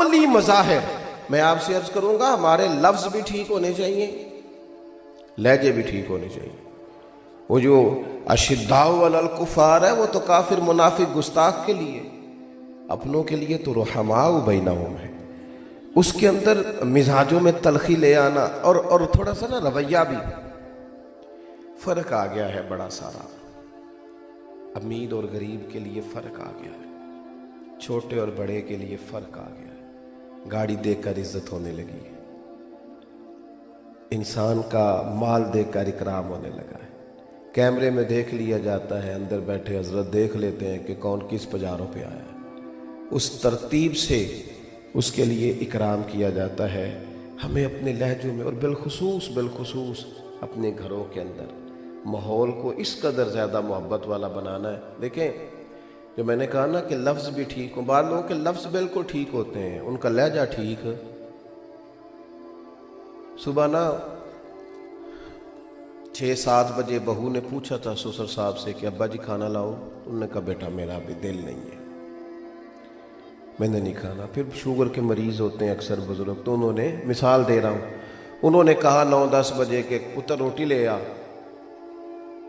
عملی مظاہر، میں آپ سے عرض کروں گا ہمارے لفظ بھی ٹھیک ہونے چاہیے، لہجے بھی ٹھیک ہونے چاہیے۔ وہ جو اشداء علی الکفار ہے وہ تو کافر منافق گستاخ کے لیے، اپنوں کے لیے تو رحماء بینہم ہے۔ اس کے اندر مزاجوں میں تلخی لے آنا اور تھوڑا سا نا رویہ بھی فرق آ گیا ہے بڑا سارا، امیر اور غریب کے لیے فرق آ گیا ہے، چھوٹے اور بڑے کے لیے فرق آ گیا ہے، گاڑی دیکھ کر عزت ہونے لگی ہے، انسان کا مال دیکھ کر اکرام ہونے لگا ہے، کیمرے میں دیکھ لیا جاتا ہے، اندر بیٹھے حضرت دیکھ لیتے ہیں کہ کون کس پجاروں پہ آیا ہے، اس ترتیب سے اس کے لیے اکرام کیا جاتا ہے۔ ہمیں اپنے لہجوں میں اور بالخصوص اپنے گھروں کے اندر ماحول کو اس قدر زیادہ محبت والا بنانا ہے۔ دیکھیں جو میں نے کہا نا کہ لفظ بھی ٹھیک ہوں، بعض لوگوں کے لفظ بالکل ٹھیک ہوتے ہیں، ان کا لہجہ ٹھیک۔ صبح نا 6-7 بجے بہو نے پوچھا تھا سسر صاحب سے کہ ابا جی کھانا لاؤ، انہوں نے کہا بیٹا میرا بھی دل نہیں ہے، میں نے نہیں کھانا۔ پھر شوگر کے مریض ہوتے ہیں اکثر بزرگ، تو انہوں نے مثال دے رہا ہوں، انہوں نے کہا 9-10 بجے کہ پتر روٹی لے آ،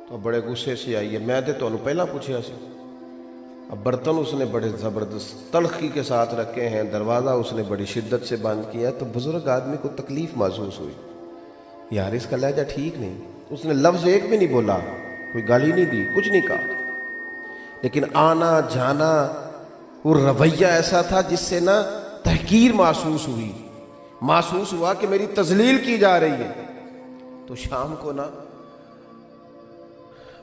تو بڑے غصے سے آئی ہے، میں تو انہوں پہلا پوچھا سی، اب برتن اس نے بڑے زبردست تلخی کے ساتھ رکھے ہیں، دروازہ اس نے بڑی شدت سے بند کیا، تو بزرگ آدمی کو تکلیف محسوس ہوئی، یار اس کا لہجہ ٹھیک نہیں، اس نے لفظ ایک بھی نہیں بولا، کوئی گالی نہیں دی، کچھ نہیں کہا، لیکن آنا جانا وہ رویہ ایسا تھا جس سے نا تحقیر محسوس ہوا کہ میری تذلیل کی جا رہی ہے۔ تو شام کو نا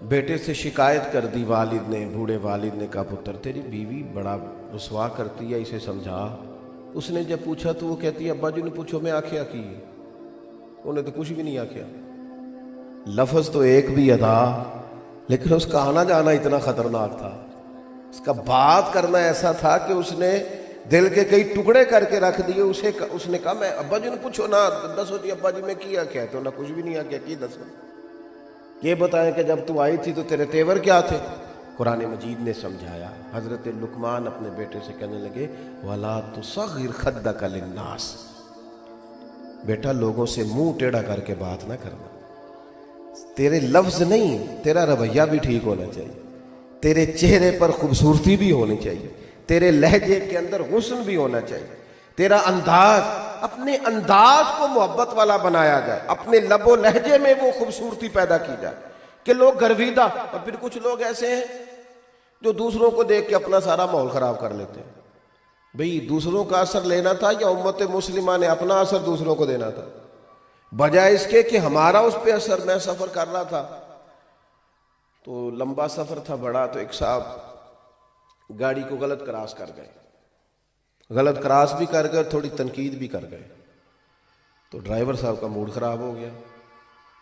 بیٹے سے شکایت کر دی والد نے، بوڑھے والد نے کہا پتر تیری بیوی بڑا رسوا کرتی ہے، اسے سمجھا۔ اس نے جب پوچھا تو وہ کہتی ہے ابا جی نے پوچھو میں آکھیا کی، انہیں تو کچھ بھی نہیں آکھیا، لفظ تو ایک بھی ادا، لیکن اس کا آنا جانا اتنا خطرناک تھا، اس کا بات کرنا ایسا تھا کہ اس نے دل کے کئی ٹکڑے کر کے رکھ دیے۔ اس نے کہا میں ابا جی نے پوچھو نا، دسو جی ابا جی میں کیا کیا، تو نہ کچھ بھی نہیں آکھیا، کی دسو، یہ بتائیں کہ جب تو آئی تھی تو تیرے تیور کیا تھے؟ قرآن مجید نے سمجھایا، حضرت لقمان اپنے بیٹے سے کہنے لگے وَلَا تُصَغِّرْ خَدَّكَ لِلنَّاسِ، بیٹا لوگوں سے منہ ٹیڑھا کر کے بات نہ کرنا، تیرے لفظ نہیں تیرا رویہ بھی ٹھیک ہونا چاہیے، تیرے چہرے پر خوبصورتی بھی ہونی چاہیے، تیرے لہجے کے اندر حسن بھی ہونا چاہیے، تیرا انداز، اپنے انداز کو محبت والا بنایا جائے، اپنے لب و لہجے میں وہ خوبصورتی پیدا کی جائے کہ لوگ گرویدہ۔ اور پھر کچھ لوگ ایسے ہیں جو دوسروں کو دیکھ کے اپنا سارا ماحول خراب کر لیتے ہیں۔ بھئی دوسروں کا اثر لینا تھا یا امت مسلمہ نے اپنا اثر دوسروں کو دینا تھا؟ بجائے اس کے کہ ہمارا اس پہ اثر، میں سفر کر رہا تھا تو لمبا سفر تھا بڑا، تو ایک صاحب گاڑی کو غلط کراس کر گئے، غلط کراس بھی کر گئے اور تھوڑی تنقید بھی کر گئے، تو ڈرائیور صاحب کا موڈ خراب ہو گیا۔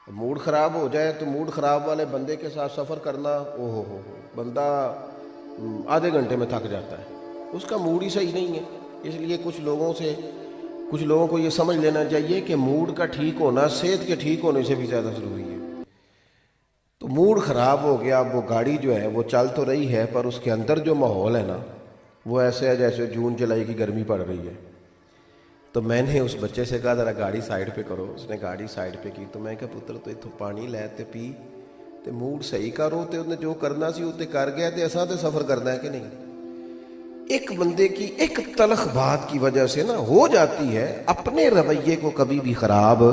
موڈ خراب ہو جائے تو موڈ خراب والے بندے کے ساتھ سفر کرنا، ہو بندہ آدھے گھنٹے میں تھک جاتا ہے، اس کا موڈ ہی صحیح نہیں ہے۔ اس لیے کچھ لوگوں کو یہ سمجھ لینا چاہیے کہ موڈ کا ٹھیک ہونا صحت کے ٹھیک ہونے سے بھی زیادہ ضروری ہے۔ تو موڈ خراب ہو گیا، وہ گاڑی جو ہے وہ چل تو رہی ہے پر اس کے اندر جو ماحول ہے نا وہ ایسے ہے جیسے جون جولائی کی گرمی پڑ رہی ہے۔ تو میں نے اس بچے سے کہا ذرا گاڑی سائیڈ پہ کرو، اس نے گاڑی سائیڈ پہ کی، تو میں کہا پتر تو اتوں پانی لے تے پی تے موڈ صحیح کرو، تے انہیں جو کرنا سی وہ کر گیا، تے ایسا تے سفر کرنا ہے کہ نہیں۔ ایک بندے کی ایک تلخ بات کی وجہ سے نا ہو جاتی ہے اپنے رویے کو کبھی بھی خراب،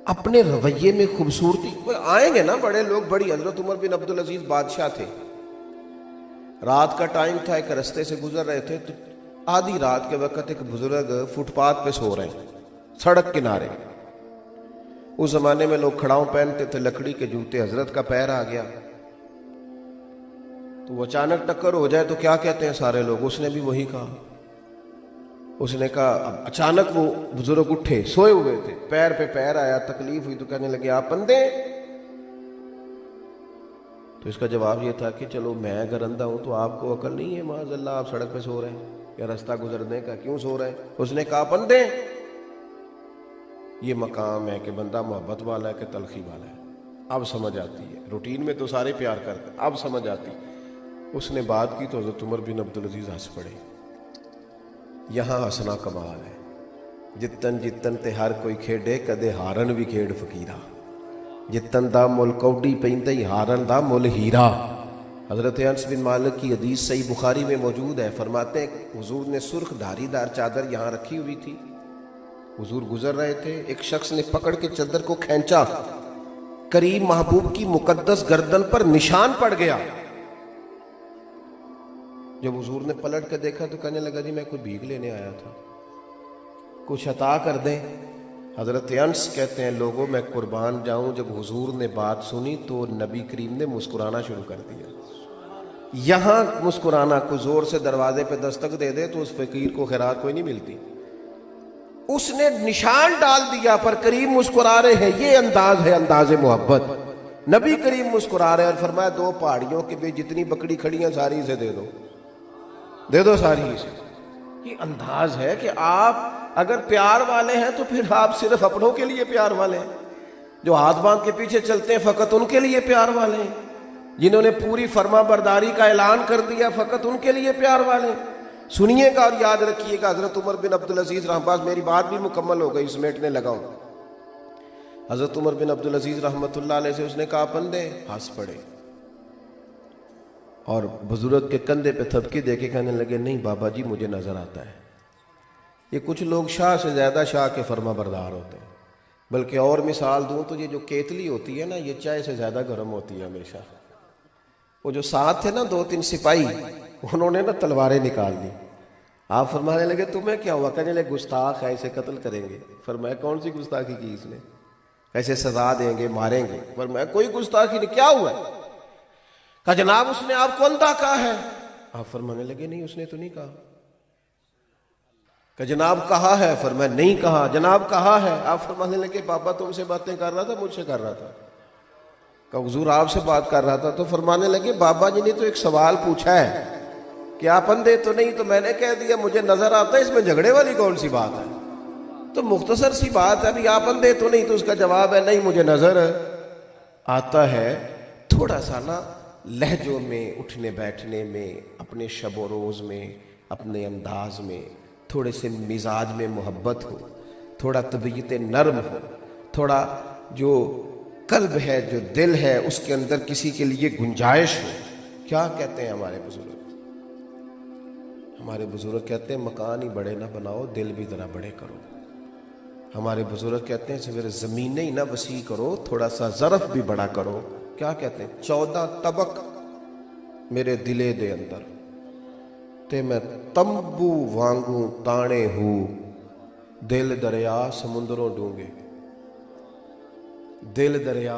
اپنے رویے میں خوبصورتی آئیں گے نا بڑے لوگ، بڑی حضرت عمر بن عبدالعزیز بادشاہ تھے، رات کا ٹائم تھا، ایک رستے سے گزر رہے تھے، تو آدھی رات کے وقت ایک بزرگ فٹ پاتھ پہ سو رہے ہیں سڑک کنارے۔ اس زمانے میں لوگ کھڑاؤں پہنتے تھے، لکڑی کے جوتے، حضرت کا پیر آ گیا تو وہ اچانک ٹکر ہو جائے تو کیا کہتے ہیں سارے لوگ، اس نے بھی وہی کہا، اس نے کہا اب اچانک وہ بزرگ اٹھے، سوئے ہوئے تھے، پیر پہ پیر آیا، تکلیف ہوئی تو کہنے لگے آپ بندے۔ تو اس کا جواب یہ تھا کہ چلو میں اگر اندھا ہوں تو آپ کو عقل نہیں ہے، معاذ اللہ آپ سڑک پہ سو رہے ہیں یا رستہ گزرنے کا، کیوں سو رہے ہیں؟ اس نے کہا بندے، یہ مقام ہے کہ بندہ محبت والا ہے کہ تلخی والا ہے، اب سمجھ آتی ہے، روٹین میں تو سارے پیار کرتے ہیں، اب سمجھ آتی۔ اس نے بات کی تو حضرت عمر بن عبدالعزیز ہنس پڑے، یہاں ہسنا کمال ہے، جتن جتن تے ہر کوئی کھیڈے، کدے ہارن بھی کھیڈ فقیرہ، جتن دا مل کوڈی پیندے ہی ہارن دا مل ہیرا۔ حضرت انس بن مالک کی حدیث صحیح بخاری میں موجود ہے، فرماتے ہیں حضور نے سرخ دھاری دار چادر یہاں رکھی ہوئی تھی، حضور گزر رہے تھے، ایک شخص نے پکڑ کے چادر کو کھینچا، قریب محبوب کی مقدس گردن پر نشان پڑ گیا۔ جب حضور نے پلٹ کے دیکھا تو کہنے لگا جی میں کوئی بھیک لینے آیا تھا، کچھ عطا کر دیں۔ حضرت انس کہتے ہیں لوگوں میں قربان جاؤں، جب حضور نے بات سنی تو نبی کریم نے مسکرانا شروع کر دیا۔ یہاں مسکرانا، کوئی زور سے دروازے پہ دستک دے دے تو اس فقیر کو خیرات کوئی نہیں ملتی، اس نے نشان ڈال دیا پر کریم مسکرا رہے ہیں، یہ انداز ہے انداز محبت۔ نبی کریم مسکرا رہے ہیں اور فرمایا دو پہاڑیوں کے بھی جتنی بکری کھڑی ہیں ساری اسے دے دو، دے دو ساری اسے۔ یہ انداز ہے کہ آپ اگر پیار والے ہیں تو پھر آپ صرف اپنوں کے لیے پیار والے ہیں، جو ہاتھ باندھ کے پیچھے چلتے ہیں فقط ان کے لیے پیار والے ہیں، جنہوں نے پوری فرما برداری کا اعلان کر دیا فقط ان کے لیے پیار والے ہیں۔ سنیے گا اور یاد رکھیے گا، حضرت عمر بن عبدالعزیز رحمۃ اللہ، میری بات بھی مکمل ہو گئی، سمیٹنے لگا ہوں۔ حضرت عمر بن عبدالعزیز رحمۃ اللہ علیہ سے اس نے کہا بندے، ہنس پڑے اور بزرگ کے کندھے پہ تھپکی دے کے کہنے لگے نہیں بابا جی مجھے نظر آتا ہے۔ یہ کچھ لوگ شاہ سے زیادہ شاہ کے فرما بردار ہوتے ہیں، بلکہ اور مثال دوں تو یہ جو کیتلی ہوتی ہے نا، یہ چائے سے زیادہ گرم ہوتی ہے ہمیشہ۔ وہ جو ساتھ تھے نا دو تین سپاہی، انہوں نے نا تلواریں نکال دی۔ آپ فرمانے لگے تمہیں کیا ہوا؟ کہنے لگے گستاخ ہے، اسے قتل کریں گے۔ فرمایا کون سی گستاخی کی اس نے؟ ایسے سزا دیں گے، ماریں گے۔ فرمایا کوئی گستاخی نہیں، کیا ہوا ہے؟ کہا جناب اس نے آپ کو اندھا کہا ہے۔ آپ فرمانے لگے نہیں اس نے تو نہیں کہا۔ کہ جناب کہا ہے؟ فرمایا نہیں کہا۔ جناب کہا ہے؟ آپ فرمانے لگے بابا تم سے باتیں کر رہا تھا مجھ سے کر رہا تھا؟ کہ حضور آپ سے بات کر رہا تھا۔ تو فرمانے لگے بابا جی نے تو ایک سوال پوچھا ہے کہ آپ اندھے تو نہیں، تو میں نے کہہ دیا مجھے نظر آتا ہے، اس میں جھگڑے والی کون سی بات ہے؟ تو مختصر سی بات ہے، ابھی آپ اندھے تو نہیں، تو اس کا جواب ہے نہیں مجھے نظر آتا ہے۔ تھوڑا سا نا لہجوں میں، اٹھنے بیٹھنے میں، اپنے شب و روز میں، اپنے انداز میں تھوڑے سے مزاج میں محبت ہو، تھوڑا طبیعت نرم ہو، تھوڑا جو قلب ہے، جو دل ہے، اس کے اندر کسی کے لیے گنجائش ہو۔ کیا کہتے ہیں ہمارے بزرگ؟ ہمارے بزرگ کہتے ہیں مکان ہی بڑے نہ بناؤ، دل بھی ذرا بڑے کرو۔ ہمارے بزرگ کہتے ہیں صرف زمینیں ہی نہ وسیع کرو، تھوڑا سا ظرف بھی بڑا کرو۔ کیا کہتے ہیں؟ 14 طبق میرے دلے دے اندر تے میں تمبو وانگوں تانے ہوں، دل دریا سمندروں ڈونگے، دل دریا